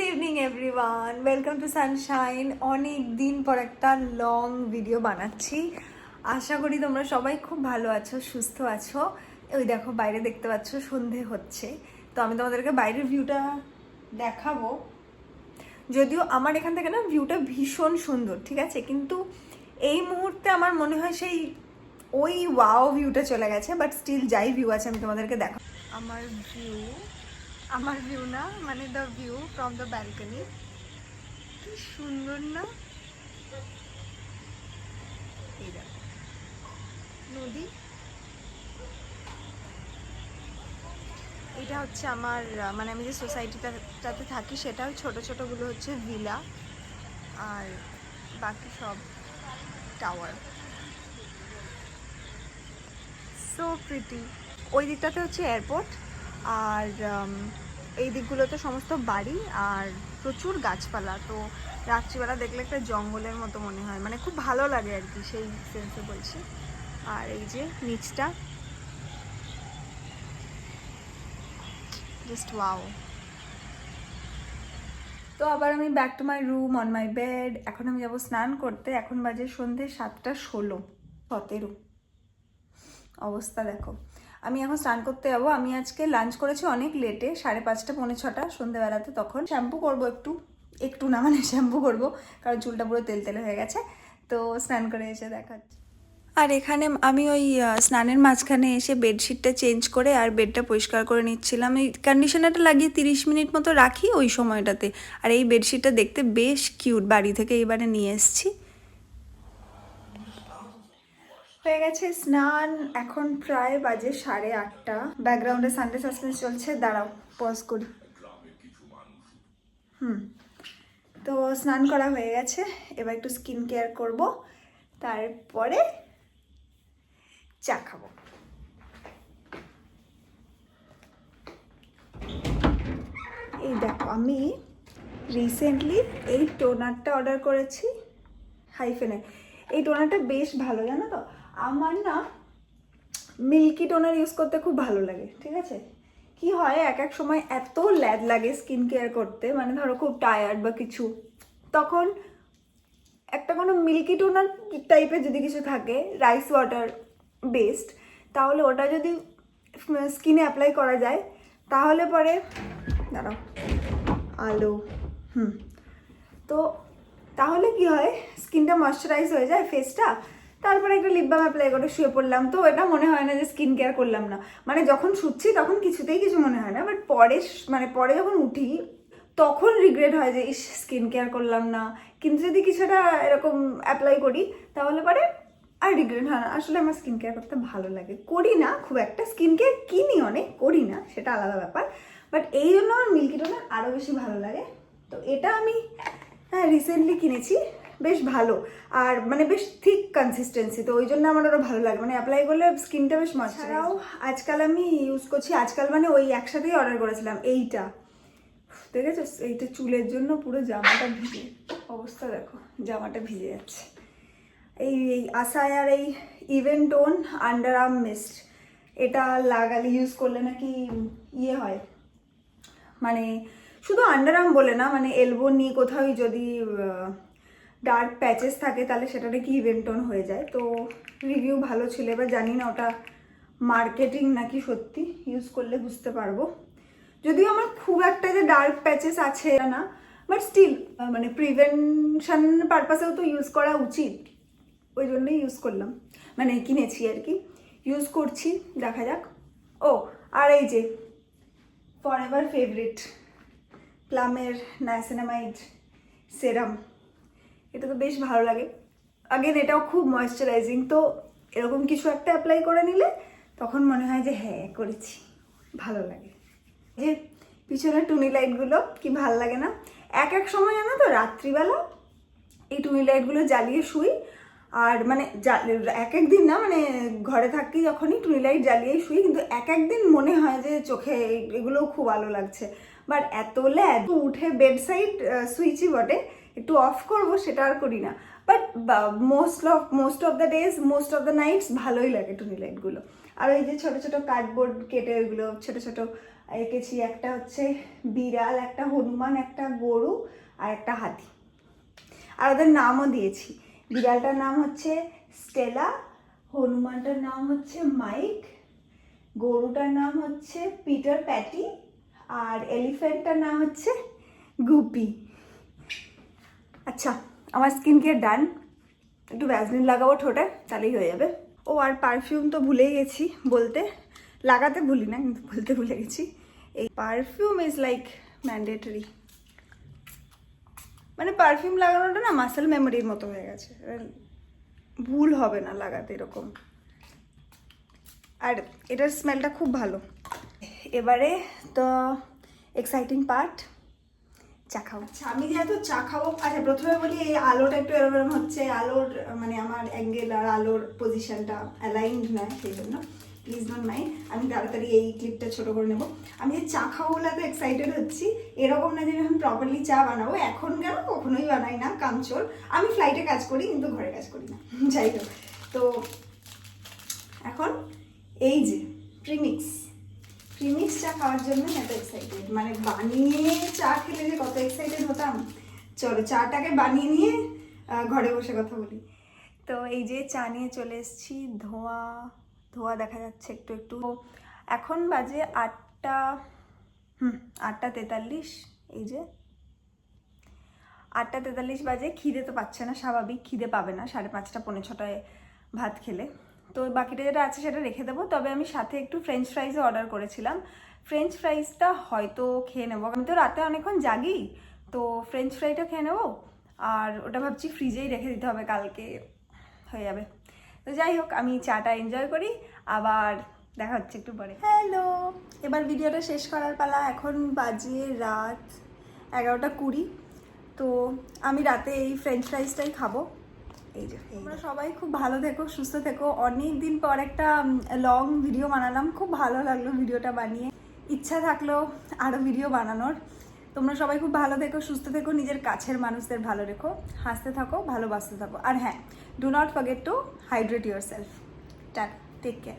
Evening everyone, welcome to Sunshine. অনেক দিন পর একটা লং ভিডিও বানাচ্ছি। আশা করি তোমরা সবাই খুব ভালো আছো, সুস্থ আছো। ওই দেখো বাইরে দেখতে পাচ্ছ সন্ধে হচ্ছে, তো আমি তোমাদেরকে বাইরের ভিউটা দেখাবো। যদিও আমার এখান থেকে না ভিউটা ভীষণ সুন্দর, ঠিক আছে, কিন্তু এই মুহূর্তে আমার মনে হয় সেই ওই ওয়াও ভিউটা চলে গেছে, বাট স্টিল যাই ভিউ আছে আমি তোমাদেরকে দেখাবো। আমার ভিউ না, মানে the view from the balcony. কি সুন্দর না? এই দেখো নদী। এটা হচ্ছে আমার মানে আমি যে সোসাইটিটাতে থাকি সেটাও ছোট ছোটগুলো হচ্ছে ভিলা, আর বাকি সব টাওয়ার। So pretty. ওই দিকটাতে হচ্ছে এয়ারপোর্ট, আর এই দিকগুলোতে সমস্ত বাড়ি আর প্রচুর গাছপালা। তো রাত্রিবেলা দেখলে একটা জঙ্গলের মতো মনে হয়, মানে খুব ভালো লাগে আর কি, সেই সেন্সে বলছি। আর এই যে নিচটা জাস্ট ওয়াও। তো আবার আমি back to my room on my bed. এখন আমি যাবো স্নান করতে। এখন বাজে সন্ধে 7:16 অবস্থা দেখো। আমি এখন স্নান করতে যাবো। আমি আজকে লাঞ্চ করেছি অনেক লেটে, 5:30 পৌনে 6টা সন্ধ্যেবেলাতে। তখন শ্যাম্পু করবো, একটু না মানে শ্যাম্পু করবো, কারণ চুলটা পুরো তেল তেলে হয়ে গেছে। তো স্নান করে এসে দেখাচ্ছি। আর এখানে আমি ওই স্নানের মাঝখানে এসে বেডশিটটা চেঞ্জ করে আর বেডটা পরিষ্কার করে নিচ্ছিলাম। এই কন্ডিশনারটা লাগিয়ে 30 মিনিট মতো রাখি ওই সময়টাতে। আর এই বেডশিটটা দেখতে বেশ কিউট, বাড়ি থেকে এবারে নিয়ে এসেছি। হয়ে গেছে স্নান, এখন প্রায় বাজে 8:30। ব্যাকগ্রাউন্ডে সানডে সাসপেন্স চলছে, দাঁড়াও পজ করি। তো স্নান করা হয়ে গেছে, এবার একটু স্কিন কেয়ার করব, তারপরে চা খাবো। এই দেখো আমি রিসেন্টলি এই টোনারটা অর্ডার করেছি হাইফেনে। এই টোনারটা বেশ ভালো, জানো তো। আমার না মিল্কি টোনার ইউজ করতে খুব ভালো লাগে, ঠিক আছে। কি হয় এক এক সময় এত ল্যাদ লাগে স্কিন কেয়ার করতে, মানে ধরো খুব টায়ার্ড বা কিছু, তখন একটা কোনো মিল্কি টোনার টাইপের যদি কিছু থাকে রাইস ওয়াটার বেসড, তাহলে ওটা যদি স্কিনে অ্যাপ্লাই করা যায় তাহলে পরে দাঁড়াও আলো তো তাহলে কি হয়, স্কিনটা ময়শ্চারাইজ হয়ে যায়, ফেসটা। তারপরে একটা লিপ বাম অ্যাপ্লাই করে শুয়ে পড়লাম, তো এটা মনে হয় না যে স্কিন কেয়ার করলাম না। মানে যখন শুচ্ছি তখন কিছুতেই কিছু মনে হয় না, বাট পরে যখন উঠি তখন রিগ্রেট হয় যে ইস স্কিন কেয়ার করলাম না। কিন্তু যদি কিছুটা এরকম অ্যাপ্লাই করি তাহলে পরে আর রিগ্রেট হয় না। আসলে আমার স্কিন কেয়ার করতে ভালো লাগে, করি না খুব একটা, স্কিন কেয়ার কিনি অনেক, করি না, সেটা আলাদা ব্যাপার। বাট এই জন্য আমার মিল্কি টোনার আরও বেশি ভালো লাগে। তো এটা আমি রিসেন্টলি কিনেছি, বেশ ভালো, আর মানে বেশ থিক কনসিস্টেন্সি, তো ওই জন্য আমার আরও ভালো লাগে, মানে অ্যাপ্লাই করলে স্কিনটা বেশ ময়শ্চারাইজ। আজকাল আমি ইউজ করছি, আজকাল মানে ওই একসাথেই অর্ডার করেছিলাম এইটা, দেখেছো এইটা চুলের জন্য পুরো জামাটা ভিজে, অবস্থা দেখো জামাটা ভিজে যাচ্ছে। এই আসায়ার এই even tone under arm mist, এটা লাগালে ইউজ করলে নাকি ইয়ে হয়, মানে শুধু আন্ডার আর্ম বলে না, মানে এলবো নিয়ে কোথাও যদি ডার্ক প্যাচেস থাকে তাহলে সেটা নাকি ইভেন টোন হয়ে যায়। তো রিভিউ ভালো ছিল, এবার জানি না ওটা মার্কেটিং নাকি সত্যি, ইউজ করলে বুঝতে পারবো। যদিও আমার খুব একটা যে ডার্ক প্যাচেস আছে না, বাট স্টিল মানে প্রিভেনশন পারপাসেও তো ইউজ করা উচিত, ওই জন্যই ইউজ করলাম, মানে কিনেছি আর কি, ইউজ করছি, দেখা যাক। ও আর এই যে ফরএভার ফেভারিট প্লামের নাইসিনামাইড সেরাম, এটা তো বেশ ভালো লাগে। আগেন এটাও খুব ময়েশ্চারাইজিং, তো এরকম কিছু একটা অ্যাপ্লাই করে নিলে তখন মনে হয় যে হ্যাঁ করেছি, ভালো লাগে। যে পিছনের টুনি লাইটগুলো কি ভাল লাগে না, এক এক সময় জানো তো রাত্রিবেলা এই টুনি লাইটগুলো জ্বালিয়ে শুই, আর মানে এক এক দিন না, মানে ঘরে থাকি যখনই টুনি লাইট জ্বালিয়েই শুই, কিন্তু এক একদিন মনে হয় যে চোখে এগুলোও খুব আলো লাগছে। বাট এত ল্যাদ, উঠে বেডসাইড সুইচই বটে একটু অফ করবো, সেটা আর করি না। But most of the days, most of the nights ভালোই লাগে টুনি লাইটগুলো। আর ওই যে ছোটো ছোটো কার্ডবোর্ড কেটে ওইগুলো ছোটো ছোটো এঁকেছি একটা হচ্ছে বিড়াল, একটা হনুমান, একটা গরু আর একটা হাতি। আর ওদের নামও দিয়েছি। বিড়ালটার নাম হচ্ছে স্টেলা, হনুমানটার নাম হচ্ছে মাইক, গরুটার নাম হচ্ছে পিটার প্যাটি, আর এলিফ্যান্টটার নাম হচ্ছে গুপি। আচ্ছা, আমার স্কিন কেয়ার ডান। একটু ভ্যাসলিন লাগাবো ঠোঁটে, তাহলেই হয়ে যাবে। ও আর পারফিউম তো ভুলেই গেছি বলতে, লাগাতে ভুলি না কিন্তু বলতে ভুলে গেছি। এই পারফিউম ইজ লাইক ম্যান্ডেটরি, মানে পারফিউম লাগানোটা না মাসেল মেমোরির মতো হয়ে গেছে, ভুল হবে না লাগাতে এরকম। আর এটার স্মেলটা খুব ভালো। এবারে তো এক্সাইটিং পার্ট, চা খাবো। আচ্ছা, আমি যেহেতু চা খাবো, আচ্ছা প্রথমে বলি এই আলোটা একটু এরকম হচ্ছে, আলোর মানে আমার অ্যাঙ্গেল আর আলোর পজিশনটা অ্যালাইন্ড নয়, সেই জন্য প্লিজ ডোন্ট মাইন্ড। আমি তাড়াতাড়ি এই ক্লিপটা ছোটো করে নেবো। আমি যে চা খাবো বলে এত এক্সাইটেড হচ্ছি, এরকম না যে আমি প্রপারলি চা বানাবো, এখন কেন কখনোই বানাই না, কামচোর। আমি ফ্লাইটে কাজ করি কিন্তু ঘরে কাজ করি না, যাই হোক। তো এখন এই যে প্রিমিক্স চা খাওয়ার জন্য এত এক্সাইটেড, মানে বানিয়ে চা খেলে যে কত এক্সাইটেড হতাম। চলো চাটাকে বানিয়ে নিয়ে ঘরে বসে কথা বলি। তো এই যে চা নিয়ে চলে এসেছি, ধোঁয়া ধোঁয়া দেখা যাচ্ছে একটু একটু। এখন বাজে 8:43। এই যে 8:43 বাজে। খিদে তো পাচ্ছে না, স্বাভাবিক খিদে পাবে না 5:30 পৌনে 6টায় ভাত খেলে। তো বাকিটা যেটা আছে সেটা রেখে দেবো। তবে আমি সাথে একটু ফ্রেঞ্চ ফ্রাইজও অর্ডার করেছিলাম। ফ্রেঞ্চ ফ্রাইজটা হয়তো খেয়ে নেবো, আমি তো রাতে অনেকক্ষণ জাগি, তো ফ্রেঞ্চ ফ্রাইটা খেয়ে নেবো। আর ওটা ভাবছি ফ্রিজেই রেখে দিতে হবে, কালকে হয়ে যাবে। তো যাই হোক, আমি চাটা এনজয় করি, আবার দেখা হচ্ছে একটু পরে। হ্যালো, এবার ভিডিওটা শেষ করার পালা। এখন বাজে রাত 11:20। তো আমি রাতে এই ফ্রেঞ্চ ফ্রাইজটাই খাবো। এই যে তোমরা সবাই খুব ভালো থেকো, সুস্থ থেকো। অনেক দিন পর একটা লং ভিডিও বানালাম, খুব ভালো লাগলো ভিডিওটা বানিয়ে। ইচ্ছা থাকলো আরও ভিডিও বানানোর। তোমরা সবাই খুব ভালো থেকো, সুস্থ থেকো, নিজের কাছের মানুষদের ভালো রেখো, হাসতে থাকো, ভালোবাসতে থাকো। আর হ্যাঁ, do not forget to hydrate yourself. Take care.